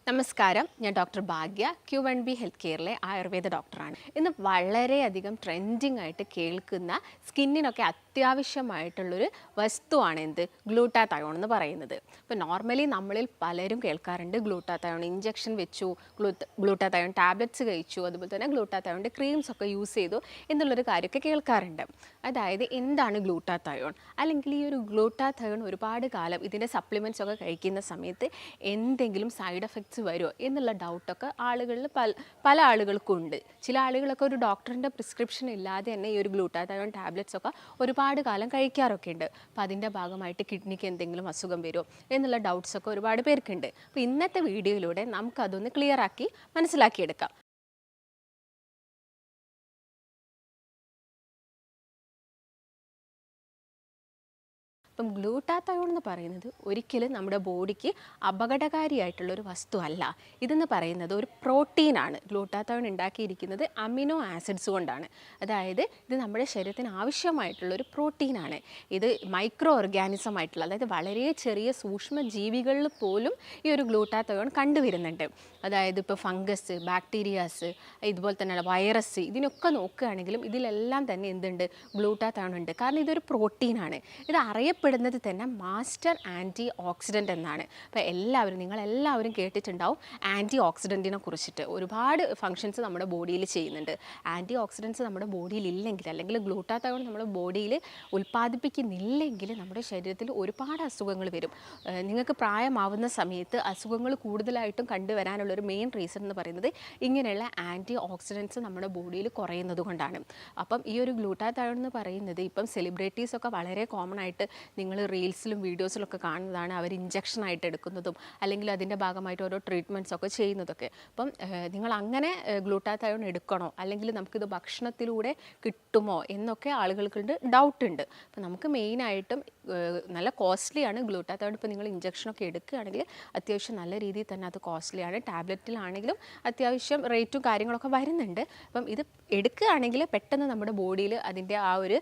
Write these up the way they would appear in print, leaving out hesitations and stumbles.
നമസ്കാരം, ഞാൻ ഡോക്ടർ ഭാഗ്യ Q1B health കെയറിലെ Ayurveda ഡോക്ടറാണ്. ഇന്ന് വളരെയധികം ട്രെൻഡിങ് ആയിട്ട് കേൾക്കുന്ന സ്കിന്നിനൊക്കെ അത്യാവശ്യമായിട്ടുള്ളൊരു വസ്തുവാണ് ഗ്ലൂട്ടാതയോൺ എന്ന് പറയുന്നത്. ഇപ്പോൾ നോർമലി നമ്മളിൽ പലരും കേൾക്കാറുണ്ട് ഗ്ലൂട്ടാതയോൺ ഇഞ്ചക്ഷൻ വെച്ചു, ഗ്ലൂട്ടാതയോൺ ടാബ്ലറ്റ്സ് കഴിച്ചു, അതുപോലെ തന്നെ ഗ്ലൂട്ടാതയോണിൻ്റെ ക്രീംസ് ഒക്കെ യൂസ് ചെയ്തു എന്നുള്ളൊരു കാര്യമൊക്കെ കേൾക്കാറുണ്ട്. അതായത് എന്താണ് ഗ്ലൂട്ടാതയോൺ, അല്ലെങ്കിൽ ഈ ഒരു ഗ്ലൂട്ടാതയോൺ ഒരുപാട് കാലം ഇതിൻ്റെ സപ്ലിമെൻറ്റ്സ് ഒക്കെ കഴിക്കുന്ന സമയത്ത് എന്തെങ്കിലും സൈഡ് എഫക്ട്സ് വരുമോ എന്നുള്ള ഡൗട്ടൊക്കെ ആളുകളിൽ പല ആളുകൾക്കും ഉണ്ട്. ചില ആളുകളൊക്കെ ഒരു ഡോക്ടറിൻ്റെ പ്രിസ്ക്രിപ്ഷൻ ഇല്ലാതെ തന്നെ ഈ ഒരു ഗ്ലൂട്ടാതയോൺ ടാബ്ലറ്റ്സ് ഒക്കെ ഒരുപാട് കാലം കഴിക്കാറൊക്കെ ഉണ്ട്. അപ്പോൾ അതിൻ്റെ ഭാഗമായിട്ട് കിഡ്നിക്ക് എന്തെങ്കിലും അസുഖം വരുമോ എന്നുള്ള ഡൗട്ട്സൊക്കെ ഒരുപാട് പേർക്കുണ്ട്. അപ്പോൾ ഇന്നത്തെ വീഡിയോയിലൂടെ നമുക്കതൊന്ന് ക്ലിയർ ആക്കി മനസ്സിലാക്കിയെടുക്കാം. അപ്പം ഗ്ലൂട്ടാതയോൺ എന്ന് പറയുന്നത് ഒരിക്കലും നമ്മുടെ ബോഡിക്ക് അപകടകാരിയായിട്ടുള്ളൊരു വസ്തു അല്ല. ഇതെന്ന് പറയുന്നത് ഒരു പ്രോട്ടീനാണ്. ഗ്ലൂട്ടാതയോൺ ഉണ്ടാക്കിയിരിക്കുന്നത് അമിനോ ആസിഡ്സ് കൊണ്ടാണ്. അതായത് ഇത് നമ്മുടെ ശരീരത്തിന് ആവശ്യമായിട്ടുള്ളൊരു പ്രോട്ടീനാണ്. ഇത് മൈക്രോ ഓർഗാനിസം ആയിട്ടുള്ള, അതായത് വളരെ ചെറിയ സൂക്ഷ്മ ജീവികളിൽ പോലും ഈ ഒരു ഗ്ലൂട്ടാതയോൺ കണ്ടുവരുന്നുണ്ട്. അതായത് ഇപ്പോൾ ഫംഗസ്, ബാക്ടീരിയാസ്, ഇതുപോലെ തന്നെ വൈറസ്, ഇതിനൊക്കെ നോക്കുകയാണെങ്കിലും ഇതിലെല്ലാം തന്നെ എന്തുണ്ട്, ഗ്ലൂട്ടാതയോൺ ഉണ്ട്. കാരണം ഇതൊരു പ്രോട്ടീനാണ്. ഇത് അറിയപ്പെടുന്നത് തന്നെ മാസ്റ്റർ ആൻറ്റി ഓക്സിഡൻ്റ് എന്നാണ്. അപ്പോൾ നിങ്ങളെല്ലാവരും കേട്ടിട്ടുണ്ടാവും ആൻറ്റി ഓക്സിഡൻറ്റിനെ കുറിച്ചിട്ട്. ഒരുപാട് ഫങ്ഷൻസ് നമ്മുടെ ബോഡിയിൽ ചെയ്യുന്നുണ്ട്. ആൻറ്റി ഓക്സിഡൻസ് നമ്മുടെ ബോഡിയിൽ ഇല്ലെങ്കിൽ, അല്ലെങ്കിൽ ഗ്ലൂട്ടാതയോൺ നമ്മുടെ ബോഡിയിൽ ഉൽപ്പാദിപ്പിക്കുന്നില്ലെങ്കിൽ നമ്മുടെ ശരീരത്തിൽ ഒരുപാട് അസുഖങ്ങൾ വരും. നിങ്ങൾക്ക് പ്രായമാവുന്ന സമയത്ത് അസുഖങ്ങൾ കൂടുതലായിട്ടും കണ്ടുവരാനുള്ളൊരു മെയിൻ റീസൺ എന്ന് പറയുന്നത് ഇങ്ങനെയുള്ള ആൻറ്റി ഓക്സിഡൻസ് നമ്മുടെ ബോഡിയിൽ കുറയുന്നത് കൊണ്ടാണ്. അപ്പം ഈ ഒരു ഗ്ലൂട്ടാതയോൺ എന്ന് പറയുന്നത് ഇപ്പം സെലിബ്രിറ്റീസൊക്കെ വളരെ കോമൺ ആയിട്ട് നിങ്ങൾ റീൽസിലും വീഡിയോസിലൊക്കെ കാണുന്നതാണ്. അവർ ഇഞ്ചക്ഷനായിട്ട് എടുക്കുന്നതും അല്ലെങ്കിൽ അതിൻ്റെ ഭാഗമായിട്ട് ഓരോ ട്രീറ്റ്മെൻറ്റ്സ് ഒക്കെ ചെയ്യുന്നതൊക്കെ. അപ്പം നിങ്ങൾ അങ്ങനെ ഗ്ലൂട്ടാതയോൺ എടുക്കണോ, അല്ലെങ്കിൽ നമുക്കിത് ഭക്ഷണത്തിലൂടെ കിട്ടുമോ എന്നൊക്കെ ആളുകൾക്കുണ്ട് ഡൗട്ടുണ്ട്. അപ്പം നമുക്ക് മെയിനായിട്ടും നല്ല കോസ്റ്റ്ലിയാണ് ഗ്ലൂട്ടാതയോൺ. ഇപ്പോൾ നിങ്ങൾ ഇഞ്ചക്ഷനൊക്കെ എടുക്കുകയാണെങ്കിൽ അത്യാവശ്യം നല്ല രീതിയിൽ തന്നെ അത് കോസ്റ്റ്ലിയാണ്. ടാബ്ലറ്റിലാണെങ്കിലും അത്യാവശ്യം റേറ്റും കാര്യങ്ങളൊക്കെ വരുന്നുണ്ട്. അപ്പം ഇത് എടുക്കുകയാണെങ്കിൽ പെട്ടെന്ന് നമ്മുടെ ബോഡിയിൽ അതിൻ്റെ ആ ഒരു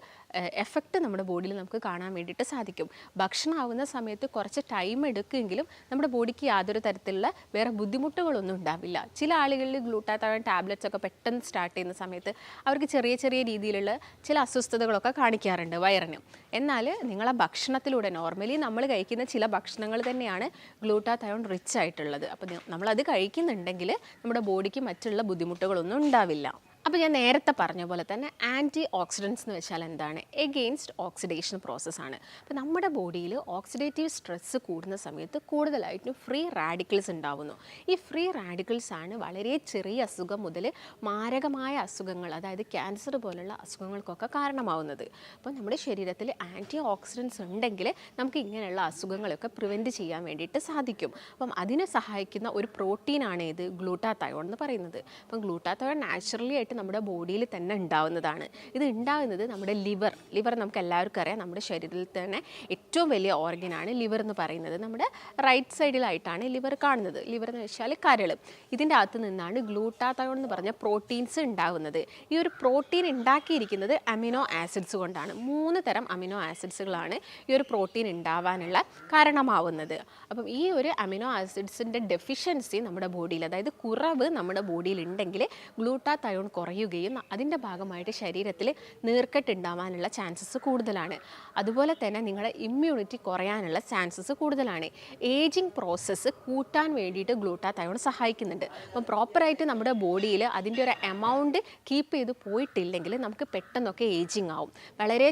എഫക്റ്റ് നമ്മുടെ ബോഡിയിൽ നമുക്ക് കാണാൻ വേണ്ടിയിട്ട് സാധിക്കും. ഭക്ഷണമാവുന്ന സമയത്ത് കുറച്ച് ടൈം എടുക്കുമെങ്കിലും നമ്മുടെ ബോഡിക്ക് യാതൊരു തരത്തിലുള്ള വേറെ ബുദ്ധിമുട്ടുകളൊന്നും ഉണ്ടാവില്ല. ചില ആളുകളിൽ ഗ്ലൂട്ടാതയോൺ ടാബ്ലറ്റ്സ് ഒക്കെ പെട്ടെന്ന് സ്റ്റാർട്ട് ചെയ്യുന്ന സമയത്ത് അവർക്ക് ചെറിയ ചെറിയ രീതിയിലുള്ള ചില അസ്വസ്ഥതകളൊക്കെ കാണിക്കാറുണ്ട് വയറിന്. എന്നാൽ നിങ്ങളെ ഭക്ഷണത്തിലൂടെ നോർമലി നമ്മൾ കഴിക്കുന്ന ചില ഭക്ഷണങ്ങൾ തന്നെയാണ് ഗ്ലൂട്ടാതയോൺ റിച്ച് ആയിട്ടുള്ളത്. അപ്പോൾ നമ്മളത് കഴിക്കുന്നുണ്ടെങ്കിൽ നമ്മുടെ ബോഡിക്ക് മറ്റുള്ള ബുദ്ധിമുട്ടുകളൊന്നും ഉണ്ടാവില്ല. അപ്പോൾ ഞാൻ നേരത്തെ പറഞ്ഞ പോലെ തന്നെ ആൻറ്റി ഓക്സിഡൻസ് എന്ന് വെച്ചാൽ എന്താണ്, എഗെയിൻസ്റ്റ് ഓക്സിഡേഷൻ പ്രോസസ്സാണ്. അപ്പോൾ നമ്മുടെ ബോഡിയിൽ ഓക്സിഡേറ്റീവ് സ്ട്രെസ്സ് കൂടുന്ന സമയത്ത് കൂടുതലായിട്ടും ഫ്രീ റാഡിക്കൽസ് ഉണ്ടാവുന്നു. ഈ ഫ്രീ റാഡിക്കൽസ് ആണ് വളരെ ചെറിയ അസുഖം മുതൽ മാരകമായ അസുഖങ്ങൾ, അതായത് ക്യാൻസർ പോലുള്ള അസുഖങ്ങൾക്കൊക്കെ കാരണമാവുന്നത്. അപ്പോൾ നമ്മുടെ ശരീരത്തിൽ ആൻറ്റി ഓക്സിഡൻസ് ഉണ്ടെങ്കിൽ നമുക്ക് ഇങ്ങനെയുള്ള അസുഖങ്ങളൊക്കെ പ്രിവെൻറ്റ് ചെയ്യാൻ വേണ്ടിയിട്ട് സാധിക്കും. അപ്പം അതിനെ സഹായിക്കുന്ന ഒരു പ്രോട്ടീനാണ് ഇത് ഗ്ലൂട്ടാതയോൺ എന്ന് പറയുന്നത്. അപ്പം ഗ്ലൂട്ടാതയോൺ നാച്ചുറലി ആയിട്ട് നമ്മുടെ ബോഡിയിൽ തന്നെ ഉണ്ടാവുന്നതാണ്. ഇത് ഉണ്ടാകുന്നത് നമ്മുടെ ലിവർ നമുക്ക് എല്ലാവർക്കും അറിയാം, നമ്മുടെ ശരീരത്തിൽ തന്നെ ഏറ്റവും വലിയ ഓർഗനാണ് ലിവർ എന്ന് പറയുന്നത്. നമ്മുടെ റൈറ്റ് സൈഡിലായിട്ടാണ് ലിവർ കാണുന്നത്. ലിവർ എന്ന് വെച്ചാൽ കരൾ. ഇതിൻ്റെ അകത്ത് നിന്നാണ് ഗ്ലൂട്ടാതയോൺ എന്ന് പറഞ്ഞ പ്രോട്ടീൻസ് ഉണ്ടാകുന്നത്. ഈ ഒരു പ്രോട്ടീൻ ഉണ്ടാക്കിയിരിക്കുന്നത് അമിനോ ആസിഡ്സ് കൊണ്ടാണ്. 3 തരം അമിനോ ആസിഡ്സുകളാണ് ഈ ഒരു പ്രോട്ടീൻ ഉണ്ടാവാനുള്ള കാരണമാവുന്നത്. അപ്പം ഈ ഒരു അമിനോ ആസിഡ്സിൻ്റെ ഡെഫിഷ്യൻസി നമ്മുടെ ബോഡിയിൽ, അതായത് കുറവ് നമ്മുടെ ബോഡിയിൽ ഉണ്ടെങ്കിൽ ഗ്ലൂട്ടാതയോൺ കുറയുകയും അതിൻ്റെ ഭാഗമായിട്ട് ശരീരത്തിൽ നീർക്കെട്ട് ഉണ്ടാവാനുള്ള ചാൻസസ് കൂടുതലാണ്. അതുപോലെ തന്നെ നിങ്ങളുടെ ഇമ്മ്യൂണിറ്റി കുറയാനുള്ള ചാൻസസ് കൂടുതലാണ്. ഏജിങ് പ്രോസസ്സ് കൂട്ടാൻ വേണ്ടിയിട്ട് ഗ്ലൂട്ടാതയോൺ സഹായിക്കുന്നുണ്ട്. അപ്പം പ്രോപ്പറായിട്ട് നമ്മുടെ ബോഡിയിൽ അതിൻ്റെ ഒരു എമൗണ്ട് കീപ്പ് ചെയ്ത് പോയിട്ടില്ലെങ്കിൽ നമുക്ക് പെട്ടെന്നൊക്കെ ഏജിങ് ആവും. വളരെ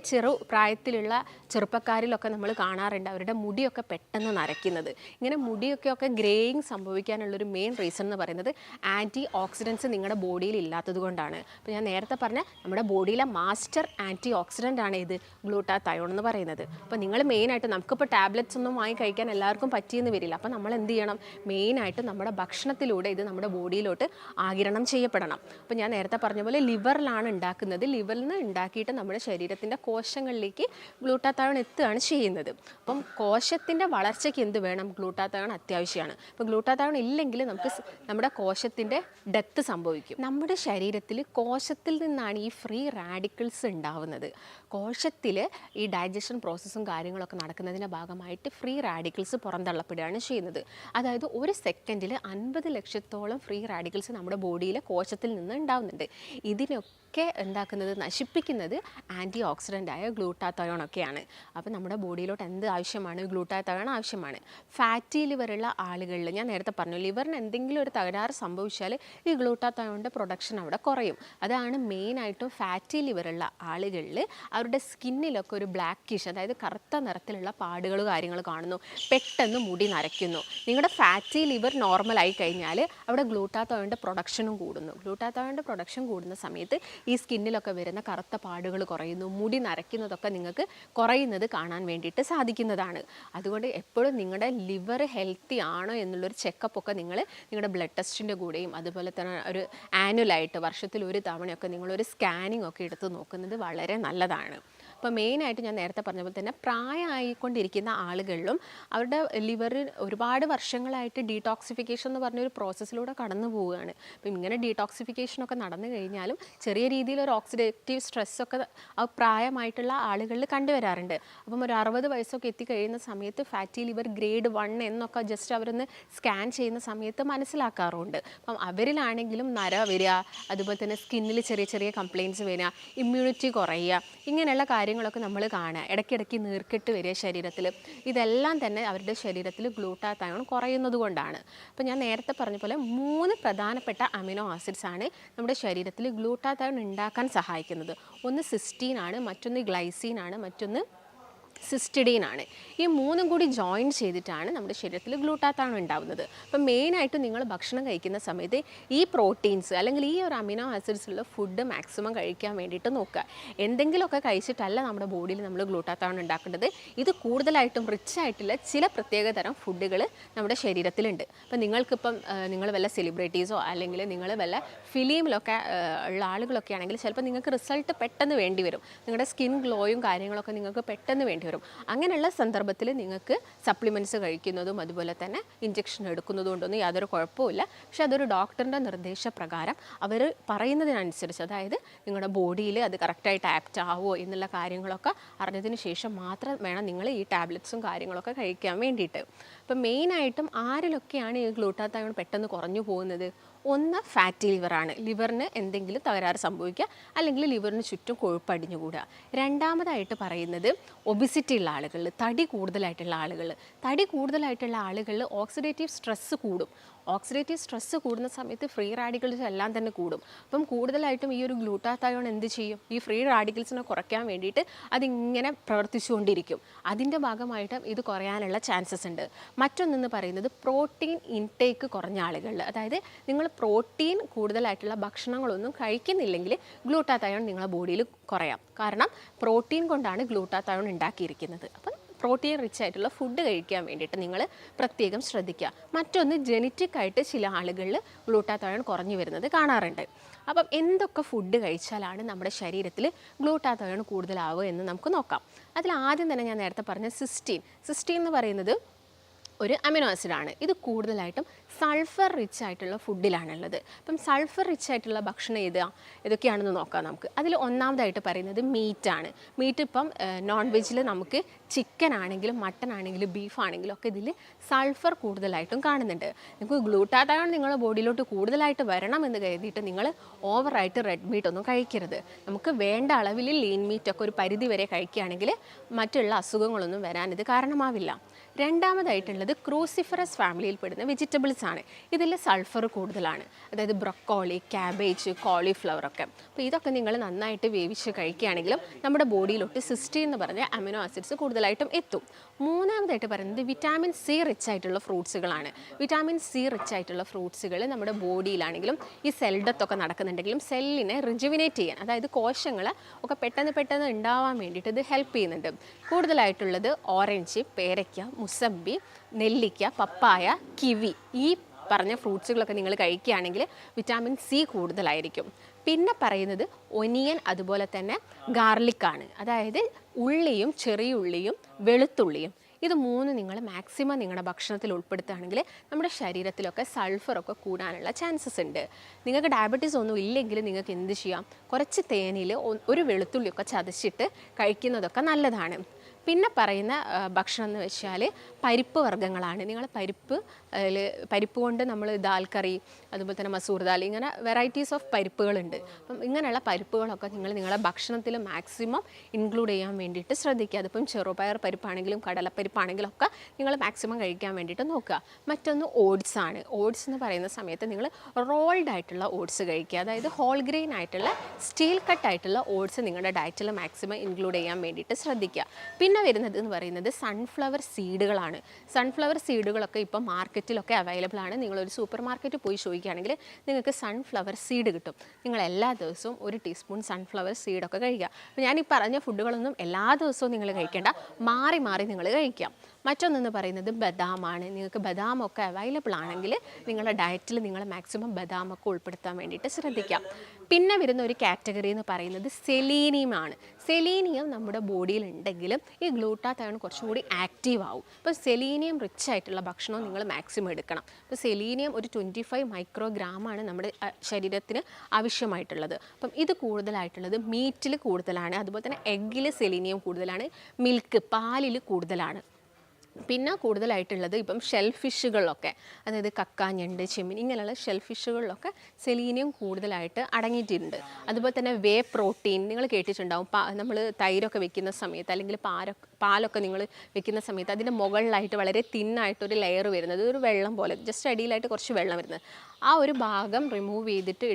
പ്രായത്തിലുള്ള ചെറുപ്പക്കാരിലൊക്കെ നമ്മൾ കാണാറുണ്ട് അവരുടെ മുടിയൊക്കെ പെട്ടെന്ന് നരയ്ക്കുന്നത്. ഇങ്ങനെ മുടിയൊക്കെ ഗ്രേയിങ് സംഭവിക്കാനുള്ളൊരു മെയിൻ റീസൺ എന്ന് പറയുന്നത് ആൻറ്റി ഓക്സിഡൻസ് നിങ്ങളുടെ ബോഡിയിൽ ഇല്ലാത്തത് കൊണ്ടാണ്. അപ്പോൾ ഞാൻ നേരത്തെ പറഞ്ഞ നമ്മുടെ ബോഡിയിലെ മാസ്റ്റർ ആൻറ്റി ഓക്സിഡൻ്റ് ആണ് ഇത് ഗ്ലൂട്ടാതയോൺ എന്ന് പറയുന്നത്. അപ്പോൾ നിങ്ങൾ മെയിനായിട്ട്, നമുക്കിപ്പോൾ ടാബ്ലറ്റ്സ് ഒന്നും വാങ്ങി കഴിക്കാൻ എല്ലാവർക്കും പറ്റിയെന്ന് വരില്ല. അപ്പോൾ നമ്മൾ എന്ത് ചെയ്യണം, മെയിനായിട്ട് നമ്മുടെ ഭക്ഷണത്തിലൂടെ ഇത് നമ്മുടെ ബോഡിയിലോട്ട് ആഗിരണം ചെയ്യപ്പെടണം. അപ്പോൾ ഞാൻ നേരത്തെ പറഞ്ഞ പോലെ ലിവറിലാണ് ഉണ്ടാക്കുന്നത്. ലിവറിൽ നിന്ന് ഉണ്ടാക്കിയിട്ട് നമ്മുടെ ശരീരത്തിൻ്റെ കോശങ്ങളിലേക്ക് ഗ്ലൂട്ടാതയോൺ എത്തുകയാണ് ചെയ്യുന്നത്. അപ്പം കോശത്തിൻ്റെ വളർച്ചയ്ക്ക് എന്ത് വേണം, ഗ്ലൂട്ടാതയോൺ അത്യാവശ്യമാണ്. അപ്പോൾ ഗ്ലൂട്ടാതയോൺ ഇല്ലെങ്കിൽ നമ്മുടെ കോശത്തിൻ്റെ ഡെത്ത് സംഭവിക്കും. നമ്മുടെ ശരീരത്തിൽ ശരീരത്തിൽ കോശത്തിൽ നിന്നാണ് ഈ ഫ്രീ റാഡിക്കിൾസ് ഉണ്ടാവുന്നത്. കോശത്തിൽ ഈ ഡൈജഷൻ പ്രോസസ്സും കാര്യങ്ങളൊക്കെ നടക്കുന്നതിൻ്റെ ഭാഗമായിട്ട് ഫ്രീ റാഡിക്കിൾസ് പുറന്തള്ളപ്പെടുകയാണ് ചെയ്യുന്നത്. അതായത് ഒരു സെക്കൻഡിൽ 50 ലക്ഷത്തോളം ഫ്രീ റാഡിക്കിൾസ് നമ്മുടെ ബോഡിയിലെ കോശത്തിൽ നിന്ന് ഉണ്ടാവുന്നുണ്ട്. ഇതിനൊക്കെ ഉണ്ടാക്കുന്നത്, നശിപ്പിക്കുന്നത് ആൻറ്റി ഓക്സിഡൻ്റായ ഗ്ലൂട്ടാത്തയോണൊക്കെയാണ്. അപ്പോൾ നമ്മുടെ ബോഡിയിലോട്ട് എന്ത് ആവശ്യമാണ്? ഗ്ലൂട്ടാത്തയോൺ ആവശ്യമാണ്. ഫാറ്റി ലിവറുള്ള ആളുകളിൽ ഞാൻ നേരത്തെ പറഞ്ഞു, ലിവറിന് എന്തെങ്കിലും ഒരു തകരാറ് സംഭവിച്ചാൽ ഈ ഗ്ലൂട്ടാത്തയോണിൻ്റെ പ്രൊഡക്ഷൻ അവിടെ കുറയും. അതാണ് മെയിനായിട്ടും ഫാറ്റി ലിവറുള്ള ആളുകളിൽ അവരുടെ സ്കിന്നിലൊക്കെ ഒരു ബ്ലാക്കിഷ്, അതായത് കറുത്ത നിറത്തിലുള്ള പാടുകൾ കാര്യങ്ങൾ കാണുന്നു, പെട്ടെന്ന് മുടി നരയ്ക്കുന്നു. നിങ്ങളുടെ ഫാറ്റി ലിവർ നോർമലായി കഴിഞ്ഞാൽ അവിടെ ഗ്ലൂട്ടാത്തയോണിൻ്റെ പ്രൊഡക്ഷനും കൂടുന്നു. ഗ്ലൂട്ടാത്തയോണിൻ്റെ പ്രൊഡക്ഷൻ കൂടുന്ന സമയത്ത് ഈ സ്കിന്നിലൊക്കെ വരുന്ന കറുത്ത പാടുകൾ കുറയുന്നു, മുടി നരയ്ക്കുന്നതൊക്കെ നിങ്ങൾക്ക് കുറയുന്നത് കാണാൻ വേണ്ടിയിട്ട് സാധിക്കുന്നതാണ്. അതുകൊണ്ട് എപ്പോഴും നിങ്ങളുടെ ലിവർ ഹെൽത്തി ആണോ എന്നുള്ളൊരു ചെക്കപ്പൊക്കെ നിങ്ങൾ നിങ്ങളുടെ ബ്ലഡ് ടെസ്റ്റിൻ്റെ കൂടെയും അതുപോലെ തന്നെ ഒരു ആനുവലായിട്ട് വർഷത്തിൽ ഒരു തവണയൊക്കെ നിങ്ങളൊരു സ്കാനിങ് ഒക്കെ എടുത്ത് നോക്കുന്നത് വളരെ നല്ലതാണ്. അപ്പോൾ മെയിനായിട്ട് ഞാൻ നേരത്തെ പറഞ്ഞ പോലെ തന്നെ പ്രായമായിക്കൊണ്ടിരിക്കുന്ന ആളുകളിലും അവരുടെ ലിവർ ഒരുപാട് വർഷങ്ങളായിട്ട് ഡീടോക്സിഫിക്കേഷൻ എന്ന് പറഞ്ഞൊരു പ്രോസസ്സിലൂടെ കടന്നു പോവുകയാണ്. അപ്പം ഇങ്ങനെ ഡീടോക്സിഫിക്കേഷനൊക്കെ നടന്നു കഴിഞ്ഞാലും ചെറിയ രീതിയിലൊരു ഓക്സിഡേറ്റീവ് സ്ട്രെസ്സൊക്കെ പ്രായമായിട്ടുള്ള ആളുകളിൽ കണ്ടുവരാറുണ്ട്. അപ്പം ഒരു 60 വയസ്സൊക്കെ എത്തിക്കഴിയുന്ന സമയത്ത് ഫാറ്റി ലിവർ ഗ്രേഡ് 1 എന്നൊക്കെ ജസ്റ്റ് അവരൊന്ന് സ്കാൻ ചെയ്യുന്ന സമയത്ത് മനസ്സിലാക്കാറുണ്ട്. അപ്പം അവരിലാണെങ്കിലും നര വരിക, അതുപോലെ തന്നെ സ്കിന്നിൽ ചെറിയ ചെറിയ കംപ്ലയിൻറ്റ്സ് വരിക, ഇമ്മ്യൂണിറ്റി കുറയുക, ഇങ്ങനെയുള്ള കാര്യങ്ങളൊക്കെ നമ്മൾ കാണുക. ഇടയ്ക്കിടയ്ക്ക് നീർക്കെട്ട് വരിക ശരീരത്തിൽ. ഇതെല്ലാം തന്നെ അവരുടെ ശരീരത്തിൽ ഗ്ലൂട്ടാത്തയോൺ കുറയുന്നത് കൊണ്ടാണ്. അപ്പോൾ ഞാൻ നേരത്തെ പറഞ്ഞ പോലെ 3 പ്രധാനപ്പെട്ട അമിനോ ആസിഡ്സ് ആണ് നമ്മുടെ ശരീരത്തിൽ ഗ്ലൂട്ടാത്തയോൺ ഉണ്ടാക്കാൻ സഹായിക്കുന്നത്. ഒന്ന് സിസ്റ്റീൻ ആണ്, മറ്റൊന്ന് ഗ്ലൈസീൻ ആണ്, മറ്റൊന്ന് സിസ്റ്റഡീൻ ആണ്. ഈ 3ഉം കൂടി ജോയിൻ ചെയ്തിട്ടാണ് നമ്മുടെ ശരീരത്തിൽ ഗ്ലൂട്ടാത്തയോൺ ഉണ്ടാവുന്നത്. അപ്പം മെയിനായിട്ട് നിങ്ങൾ ഭക്ഷണം കഴിക്കുന്ന സമയത്ത് ഈ പ്രോട്ടീൻസ് അല്ലെങ്കിൽ ഈ ഒരു അമിനോ ആസിഡ്സുള്ള ഫുഡ് മാക്സിമം കഴിക്കാൻ വേണ്ടിയിട്ട് നോക്കുക. എന്തെങ്കിലുമൊക്കെ കഴിച്ചിട്ടല്ല നമ്മുടെ ബോഡിയിൽ നമ്മൾ ഗ്ലൂട്ടാത്തയോൺ ഉണ്ടാക്കേണ്ടത്. ഇത് കൂടുതലായിട്ടും റിച്ച് ആയിട്ടുള്ള ചില പ്രത്യേകതരം ഫുഡുകൾ നമ്മുടെ ശരീരത്തിലുണ്ട്. അപ്പം നിങ്ങൾക്കിപ്പം നിങ്ങൾ വല്ല സെലിബ്രിറ്റീസോ അല്ലെങ്കിൽ നിങ്ങൾ വല്ല ഫിലിമിലൊക്കെ ഉള്ള ആളുകളൊക്കെ ആണെങ്കിൽ ചിലപ്പോൾ നിങ്ങൾക്ക് റിസൾട്ട് പെട്ടെന്ന് വേണ്ടി വരും. നിങ്ങളുടെ സ്കിൻ ഗ്ലോയും കാര്യങ്ങളൊക്കെ നിങ്ങൾക്ക് പെട്ടെന്ന് വേണ്ടി വരും. അങ്ങനെയുള്ള സന്ദർഭത്തിൽ നിങ്ങൾക്ക് സപ്ലിമെൻറ്റ്സ് കഴിക്കുന്നതും അതുപോലെ തന്നെ ഇഞ്ചക്ഷൻ എടുക്കുന്നതും കൊണ്ടൊന്നും യാതൊരു കുഴപ്പമില്ല. പക്ഷെ അതൊരു ഡോക്ടറിൻ്റെ നിർദ്ദേശപ്രകാരം അവർ പറയുന്നതിനനുസരിച്ച്, അതായത് നിങ്ങളുടെ ബോഡിയിൽ അത് കറക്റ്റായിട്ട് ആപ്റ്റ് ആവുമോ എന്നുള്ള കാര്യങ്ങളൊക്കെ അറിഞ്ഞതിന് ശേഷം മാത്രം വേണം നിങ്ങൾ ഈ ടാബ്ലറ്റ്സും കാര്യങ്ങളൊക്കെ കഴിക്കാൻ വേണ്ടിയിട്ട്. അപ്പം മെയിനായിട്ടും ആരിലൊക്കെയാണ് ഈ ഗ്ലൂട്ടാത്തയോൺ പെട്ടെന്ന് കുറഞ്ഞു പോകുന്നത്? ഒന്ന് ഫാറ്റി ലിവറാണ്. ലിവറിന് എന്തെങ്കിലും തകരാറ് സംഭവിക്കുക അല്ലെങ്കിൽ ലിവറിന് ചുറ്റും കൊഴുപ്പടിഞ്ഞുകൂടുക. രണ്ടാമതായിട്ട് പറയുന്നത് ഒബിസിറ്റി ഉള്ള ആളുകളിൽ, തടി കൂടുതലായിട്ടുള്ള ആളുകളിൽ ഓക്സിഡേറ്റീവ് സ്ട്രെസ്സ് കൂടും. ഓക്സിഡേറ്റീവ് സ്ട്രെസ്സ് കൂടുന്ന സമയത്ത് ഫ്രീ റാഡിക്കൽസ് എല്ലാം തന്നെ കൂടും. അപ്പം കൂടുതലായിട്ടും ഈ ഒരു ഗ്ലൂട്ടാത്തയോൺ എന്ത് ചെയ്യും? ഈ ഫ്രീ റാഡിക്കൽസിനെ കുറയ്ക്കാൻ വേണ്ടിയിട്ട് അതിങ്ങനെ പ്രവർത്തിച്ചുകൊണ്ടിരിക്കും. അതിൻ്റെ ഭാഗമായിട്ട് ഇത് കുറയാനുള്ള ചാൻസസ് ഉണ്ട്. മറ്റൊന്നെന്ന് പറയുന്നത് പ്രോട്ടീൻ ഇൻടേക്ക് കുറഞ്ഞ ആളുകളിൽ, അതായത് നിങ്ങൾ പ്രോട്ടീൻ കൂടുതലായിട്ടുള്ള ഭക്ഷണങ്ങളൊന്നും കഴിക്കുന്നില്ലെങ്കിൽ ഗ്ലൂട്ടാത്തയോൺ നിങ്ങളുടെ ബോഡിയിൽ കുറയാം. കാരണം പ്രോട്ടീൻ കൊണ്ടാണ് ഗ്ലൂട്ടാത്തയോൺ ഉണ്ടാക്കിയിരിക്കുന്നത്. അപ്പം പ്രോട്ടീൻ റിച്ച് ആയിട്ടുള്ള ഫുഡ് കഴിക്കാൻ വേണ്ടിയിട്ട് നിങ്ങൾ പ്രത്യേകം ശ്രദ്ധിക്കുക. മറ്റൊന്ന് ജനറ്റിക് ആയിട്ട് ചില ആളുകളിൽ ഗ്ലൂട്ടാത്തയോൺ കുറഞ്ഞു വരുന്നത് കാണാറുണ്ട്. അപ്പം എന്തൊക്കെ ഫുഡ് കഴിച്ചാലാണ് നമ്മുടെ ശരീരത്തിൽ ഗ്ലൂട്ടാത്തയോൺ കൂടുതലാവുക എന്ന് നമുക്ക് നോക്കാം. അതിൽ ആദ്യം തന്നെ ഞാൻ നേരത്തെ പറഞ്ഞ സിസ്റ്റീൻ എന്ന് പറയുന്നത് ഒരു അമിനോ ആസിഡാണ്. ഇത് കൂടുതലായിട്ടും സൾഫർ റിച്ച് ആയിട്ടുള്ള ഫുഡിലാണുള്ളത്. അപ്പം സൾഫർ റിച്ച് ആയിട്ടുള്ള ഭക്ഷണം ഏതൊക്കെയാണെന്ന് നോക്കാം നമുക്ക്. അതിൽ ഒന്നാമതായിട്ട് പറയുന്നത് മീറ്റാണ്. മീറ്റ് ഇപ്പം നോൺ വെജിൽ നമുക്ക് ചിക്കൻ ആണെങ്കിലും മട്ടൺ ആണെങ്കിലും ബീഫ് ആണെങ്കിലും ഒക്കെ ഇതിൽ സൾഫർ കൂടുതലായിട്ടും കാണുന്നുണ്ട്. നിങ്ങൾക്ക് ഗ്ലൂട്ടാത്തയോൺ നിങ്ങളുടെ ബോഡിയിലോട്ട് കൂടുതലായിട്ട് വരണം എന്ന് കരുതിയിട്ട് നിങ്ങൾ ഓവറായിട്ട് റെഡ് മീറ്റ് ഒന്നും കഴിക്കരുത്. നമുക്ക് വേണ്ട അളവിൽ ലീൻ മീറ്റൊക്കെ ഒരു പരിധി വരെ കഴിക്കുകയാണെങ്കിൽ മറ്റുള്ള അസുഖങ്ങളൊന്നും വരാൻ ഇത് കാരണമാവില്ല. രണ്ടാമതായിട്ടുള്ളത് ക്രൂസിഫറസ് ഫാമിലിയിൽ പെടുന്ന വെജിറ്റബിൾസ് ആണ്. ഇതിൽ സൾഫർ കൂടുതലാണ്. അതായത് ബ്രൊക്കോളി, ക്യാബേജ്, കോളിഫ്ലവർ ഒക്കെ. അപ്പോൾ ഇതൊക്കെ നിങ്ങൾ നന്നായിട്ട് വേവിച്ച് കഴിക്കുകയാണെങ്കിലും നമ്മുടെ ബോഡിയിലോട്ട് സിസ്റ്റീൻ എന്ന് പറഞ്ഞ അമിനോ ആസിഡ്സ് കൂടുതലായിട്ടും എത്തും. മൂന്നാമതായിട്ട് പറയുന്നത് വിറ്റാമിൻ സി റിച്ച് ആയിട്ടുള്ള ഫ്രൂട്ട്സുകളാണ്. വിറ്റാമിൻ സി റിച്ച് ആയിട്ടുള്ള ഫ്രൂട്ട്സുകൾ നമ്മുടെ ബോഡിയിലാണെങ്കിലും ഈ സെൽ ഡെത്ത് ഒക്കെ നടക്കുന്നുണ്ടെങ്കിലും സെല്ലിനെ റിജുവിനേറ്റ് ചെയ്യാൻ, അതായത് കോശങ്ങൾ ഒക്കെ പെട്ടെന്ന് ഉണ്ടാവാൻ വേണ്ടിയിട്ട് ഇത് ഹെൽപ്പ് ചെയ്യുന്നുണ്ട്. കൂടുതലായിട്ടുള്ളത് ഓറഞ്ച്, പേരയ്ക്ക, മുസമ്പി, നെല്ലിക്ക, പപ്പായ, കിവി, ഈ പറഞ്ഞ ഫ്രൂട്ട്സുകളൊക്കെ നിങ്ങൾ കഴിക്കുകയാണെങ്കിൽ വിറ്റാമിൻ സി കൂടുതലായിരിക്കും. പിന്നെ പറയുന്നത് ഒനിയൻ അതുപോലെ തന്നെ ഗാർലിക്കാണ്. അതായത് ഉള്ളിയും ചെറിയ ഉള്ളിയും വെളുത്തുള്ളിയും ഇത് 3 നിങ്ങൾ മാക്സിമം നിങ്ങളുടെ ഭക്ഷണത്തിൽ ഉൾപ്പെടുത്തുകയാണെങ്കിൽ നമ്മുടെ ശരീരത്തിലൊക്കെ സൾഫറൊക്കെ കൂടാനുള്ള ചാൻസസ് ഉണ്ട്. നിങ്ങൾക്ക് ഡയബറ്റീസ് ഒന്നും ഇല്ലെങ്കിൽ നിങ്ങൾക്ക് എന്ത് ചെയ്യാം, കുറച്ച് തേനിൽ ഒരു വെളുത്തുള്ളിയൊക്കെ ചതച്ചിട്ട് കഴിക്കുന്നതൊക്കെ നല്ലതാണ്. പിന്നെ പറയുന്ന ഭക്ഷണം എന്ന് വെച്ചാൽ പരിപ്പ് വർഗ്ഗങ്ങളാണ്. നിങ്ങൾ പരിപ്പ് കൊണ്ട് നമ്മൾ ദാൽ കറി, അതുപോലെ തന്നെ മസൂർ ദാൽ, ഇങ്ങനെ വെറൈറ്റീസ് ഓഫ് പരിപ്പുകളുണ്ട്. അപ്പം ഇങ്ങനെയുള്ള പരിപ്പുകളൊക്കെ നിങ്ങളുടെ ഭക്ഷണത്തിൽ മാക്സിമം ഇൻക്ലൂഡ് ചെയ്യാൻ വേണ്ടിയിട്ട് ശ്രദ്ധിക്കുക. അതിപ്പം ചെറുപയർ പരിപ്പാണെങ്കിലും കടലപ്പരിപ്പാണെങ്കിലും ഒക്കെ നിങ്ങൾ മാക്സിമം കഴിക്കാൻ വേണ്ടിയിട്ട് നോക്കുക. മറ്റൊന്ന് ഓട്സ് ആണ്. ഓട്സ് എന്ന് പറയുന്ന സമയത്ത് നിങ്ങൾ റോൾഡ് ആയിട്ടുള്ള ഓട്സ് കഴിക്കുക. അതായത് ഹോൾ ഗ്രെയിൻ ആയിട്ടുള്ള സ്റ്റീൽ കട്ട് ആയിട്ടുള്ള ഓട്സ് നിങ്ങളുടെ ഡയറ്റിൽ മാക്സിമം ഇൻക്ലൂഡ് ചെയ്യാൻ വേണ്ടിയിട്ട് ശ്രദ്ധിക്കുക. പിന്നെ വരുന്നത് എന്ന് പറയുന്നത് സൺഫ്ലവർ സീഡുകളാണ്. സൺഫ്ലവർ സീഡുകളൊക്കെ ഇപ്പം മാർക്കറ്റിലൊക്കെ അവൈലബിൾ ആണ്. നിങ്ങളൊരു സൂപ്പർ മാർക്കറ്റിൽ പോയി ചോദിക്കുകയാണെങ്കിൽ നിങ്ങൾക്ക് സൺഫ്ലവർ സീഡ് കിട്ടും. നിങ്ങൾ എല്ലാ ദിവസവും 1 ടീസ്പൂൺ സൺഫ്ലവർ സീഡൊക്കെ കഴിക്കുക. അപ്പോൾ ഞാൻ ഈ പറഞ്ഞ ഫുഡുകളൊന്നും എല്ലാ ദിവസവും നിങ്ങൾ കഴിക്കേണ്ട, മാറി മാറി നിങ്ങൾ കഴിക്കാം. മറ്റൊന്നെന്ന് പറയുന്നത് ബദാമാണ്. നിങ്ങൾക്ക് ബദാമൊക്കെ അവൈലബിൾ ആണെങ്കിൽ നിങ്ങളുടെ ഡയറ്റിൽ നിങ്ങൾ മാക്സിമം ബദാമൊക്കെ ഉൾപ്പെടുത്താൻ വേണ്ടിയിട്ട് ശ്രദ്ധിക്കാം. പിന്നെ വരുന്ന ഒരു കാറ്റഗറി എന്ന് പറയുന്നത് സെലീനിയമാണ്. സെലീനിയം നമ്മുടെ ബോഡിയിൽ ഉണ്ടെങ്കിലും ഈ ഗ്ലൂട്ടാത്തയോൺ കുറച്ചും കൂടി ആക്റ്റീവ് ആവും. അപ്പോൾ സെലീനിയം റിച്ച് ആയിട്ടുള്ള ഭക്ഷണം നിങ്ങൾ മാക്സിമം എടുക്കണം. അപ്പോൾ സെലീനിയം ഒരു 25 മൈക്രോഗ്രാമാണ് നമ്മുടെ ശരീരത്തിന് ആവശ്യമായിട്ടുള്ളത്. അപ്പം ഇത് കൂടുതലായിട്ടുള്ളത് മീറ്റിൽ കൂടുതലാണ്, അതുപോലെ തന്നെ എഗ്ഗിൽ സെലീനിയം കൂടുതലാണ്, മിൽക്ക് പാലിൽ കൂടുതലാണ്. പിന്നെ കൂടുതലായിട്ടുള്ളത് ഇപ്പം ഷെൽ ഫിഷുകളിലൊക്കെ, അതായത് കക്ക, ഞണ്ട്, ചെമ്മീൻ, ഇങ്ങനെയുള്ള ഷെൽ ഫിഷുകളിലൊക്കെ സെലീനിയം കൂടുതലായിട്ട് അടങ്ങിയിട്ടുണ്ട്. അതുപോലെ തന്നെ വേ പ്രോട്ടീൻ നിങ്ങൾ കേട്ടിട്ടുണ്ടാവും. നമ്മൾ തൈരൊക്കെ വെക്കുന്ന സമയത്ത് അല്ലെങ്കിൽ പാലൊക്കെ നിങ്ങൾ വെക്കുന്ന സമയത്ത് അതിൻ്റെ മുകളിലായിട്ട് വളരെ തിന്നായിട്ടൊരു ലെയർ വരുന്നത്, ഒരു വെള്ളം പോലെ, ജസ്റ്റ് അടിയിലായിട്ട് കുറച്ച് വെള്ളം വരുന്നത്, ആ ഒരു ഭാഗം റിമൂവ് ചെയ്തിട്ട്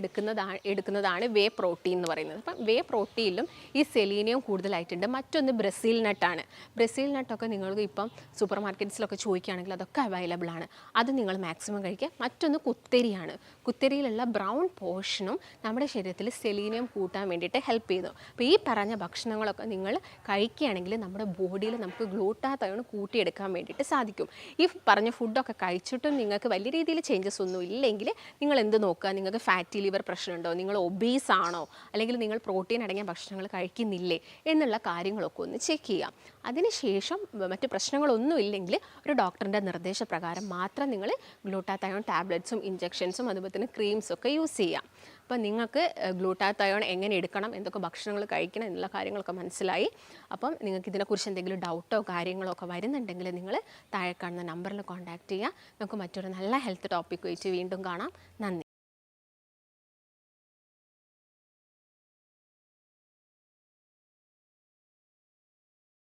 എടുക്കുന്നതാണ് വേ പ്രോട്ടീൻ എന്ന് പറയുന്നത്. അപ്പം വേ പ്രോട്ടീനിലും ഈ സെലീനിയം കൂടുതലായിട്ടുണ്ട്. മറ്റൊന്ന് ബ്രസീൽ നട്ടാണ്. ബ്രസീൽ നട്ടൊക്കെ നിങ്ങൾക്ക് ഇപ്പം സൂപ്പർ മാർക്കറ്റ്സിലൊക്കെ ചോദിക്കുകയാണെങ്കിൽ അതൊക്കെ അവൈലബിൾ ആണ്. അത് നിങ്ങൾ മാക്സിമം കഴിക്കുക. മറ്റൊന്ന് കുത്തരിയാണ്. കുത്തരിയിലുള്ള ബ്രൗൺ പോർഷനും നമ്മുടെ ശരീരത്തിൽ സെലീനിയം കൂട്ടാൻ വേണ്ടിയിട്ട് ഹെൽപ്പ് ചെയ്യുന്നു. അപ്പോൾ ഈ പറഞ്ഞ ഭക്ഷണങ്ങളൊക്കെ നിങ്ങൾ കഴിക്കുകയാണെങ്കിൽ നമ്മുടെ ബോഡിയിൽ നമുക്ക് ഗ്ലൂട്ടാത്തയോൺ കൂട്ടിയെടുക്കാൻ വേണ്ടിയിട്ട് സാധിക്കും. ഈ പറഞ്ഞ ഫുഡൊക്കെ കഴിച്ചിട്ടും നിങ്ങൾക്ക് വലിയ രീതിയിൽ ചേഞ്ചസ് ഒന്നും ഇല്ലെങ്കിൽ നിങ്ങൾ എന്ത് നോക്കുക, നിങ്ങൾക്ക് ഫാറ്റി ലിവർ പ്രശ്നമുണ്ടോ, നിങ്ങൾ ഒബീസ് ആണോ, അല്ലെങ്കിൽ നിങ്ങൾ പ്രോട്ടീൻ അടങ്ങിയ ഭക്ഷണങ്ങൾ കഴിക്കുന്നില്ലേ എന്നുള്ള കാര്യങ്ങളൊക്കെ ഒന്ന് ചെക്ക് ചെയ്യാം. അതിനുശേഷം മറ്റ് പ്രശ്നങ്ങളൊന്നും ഇല്ലെങ്കിൽ ഒരു ഡോക്ടറിൻ്റെ നിർദ്ദേശപ്രകാരം മാത്രം നിങ്ങൾ ഗ്ലൂട്ടാത്തയോൺ ടാബ്ലറ്റ്സും ഇഞ്ചെക്ഷൻസും അതുപോലെ തന്നെ ക്രീംസും ഒക്കെ യൂസ് ചെയ്യാം. അപ്പോൾ നിങ്ങൾക്ക് ഗ്ലൂട്ടാത്തയോൺ എങ്ങനെ എടുക്കണം, എന്തൊക്കെ ഭക്ഷണങ്ങൾ കഴിക്കണം എന്നുള്ള കാര്യങ്ങളൊക്കെ മനസ്സിലായി. അപ്പം നിങ്ങൾക്ക് ഇതിനെക്കുറിച്ച് എന്തെങ്കിലും ഡൗട്ടോ കാര്യങ്ങളോ ഒക്കെ വരുന്നുണ്ടെങ്കിൽ നിങ്ങൾ താഴെ കാണുന്ന നമ്പറിൽ കോൺടാക്റ്റ് ചെയ്യുക. നമുക്ക് മറ്റൊരു നല്ല ഹെൽത്ത് ടോപ്പിക് വെച്ച് വീണ്ടും കാണാം. നന്ദി.